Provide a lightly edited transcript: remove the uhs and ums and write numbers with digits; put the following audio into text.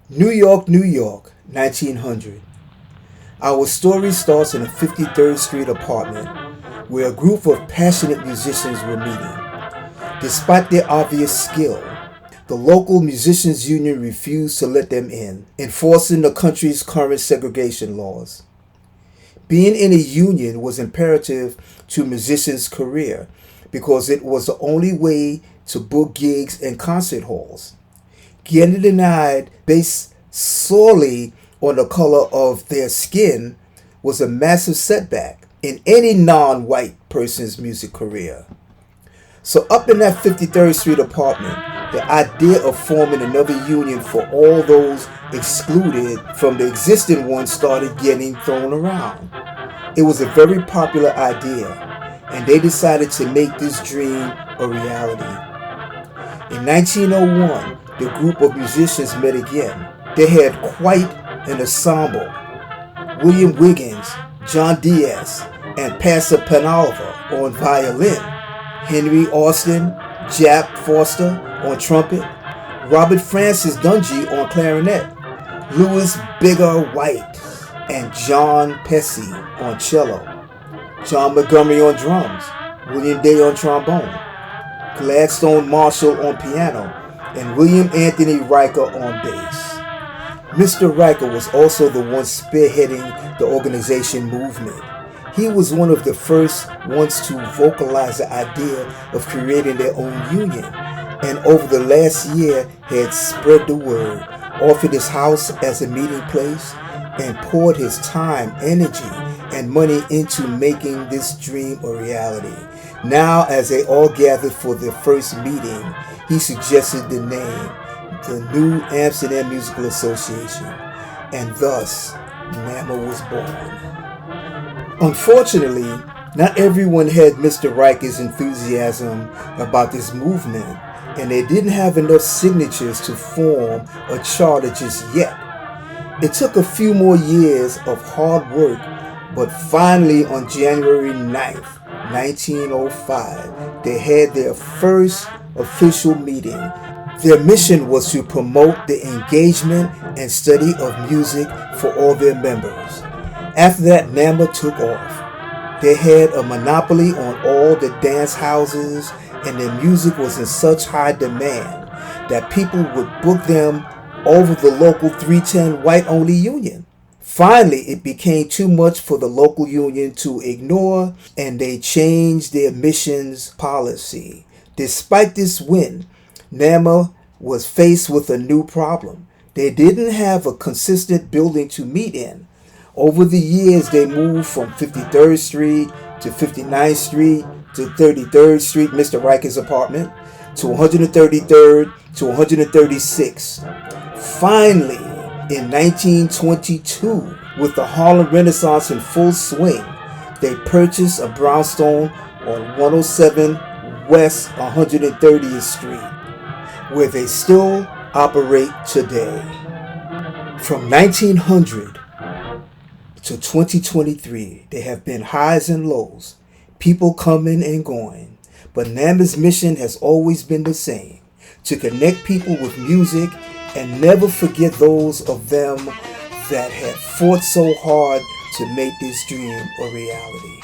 New York, 1900. Our story starts in a 53rd Street apartment where a group of passionate musicians were meeting. Despite their obvious skill, the local musicians union refused to let them in, enforcing the country's current segregation laws. Being in a union was imperative to musicians' career because it was the only way to book gigs in concert halls. Getting denied based solely on the color of their skin was a massive setback in any non-white person's music career. So up in that 53rd Street apartment, the idea of forming another union for all those excluded from the existing one started getting thrown around. It was a very popular idea, and they decided to make this dream a reality. In 1901, the group of musicians met again. They had quite an ensemble. William Wiggins, John Diaz, and Pastor Penalva on violin, Henry Austin, Jap Foster on trumpet, Robert Francis Dungy on clarinet, Louis Bigger White, and John Pesci on cello, John Montgomery on drums, William Day on trombone, Gladstone Marshall on piano, and William Anthony Riker on bass. Mr. Riker was also the one spearheading the organization movement. He was one of the first ones to vocalize the idea of creating their own union, and over the last year had spread the word, offered his house as a meeting place, and poured his time, energy, and money into making this dream a reality. Now, as they all gathered for their first meeting, he suggested the name, the New Amsterdam Musical Association, and thus NAMA was born. Unfortunately, not everyone had Mr. Riker's enthusiasm about this movement, and they didn't have enough signatures to form a charter just yet. It took a few more years of hard work, but finally on January 9th, 1905, they had their first official meeting. Their mission was to promote the engagement and study of music for all their members. After that, NAMA took off. They had a monopoly on all the dance houses, and their music was in such high demand that people would book them over the local 310 white-only union. Finally, it became too much for the local union to ignore, and they changed their missions policy. Despite this win, NAMA was faced with a new problem. They didn't have a consistent building to meet in. Over the years, they moved from 53rd Street to 59th Street to 33rd Street, Mr. Riker's apartment, to 133rd to 136th. Finally, in 1922, with the Harlem Renaissance in full swing, they purchased a brownstone on 107 West 130th Street, where they still operate today. From 1900 to 2023, there have been highs and lows, people coming and going, but NAMA's mission has always been the same, to connect people with music and never forget those of them that had fought so hard to make this dream a reality.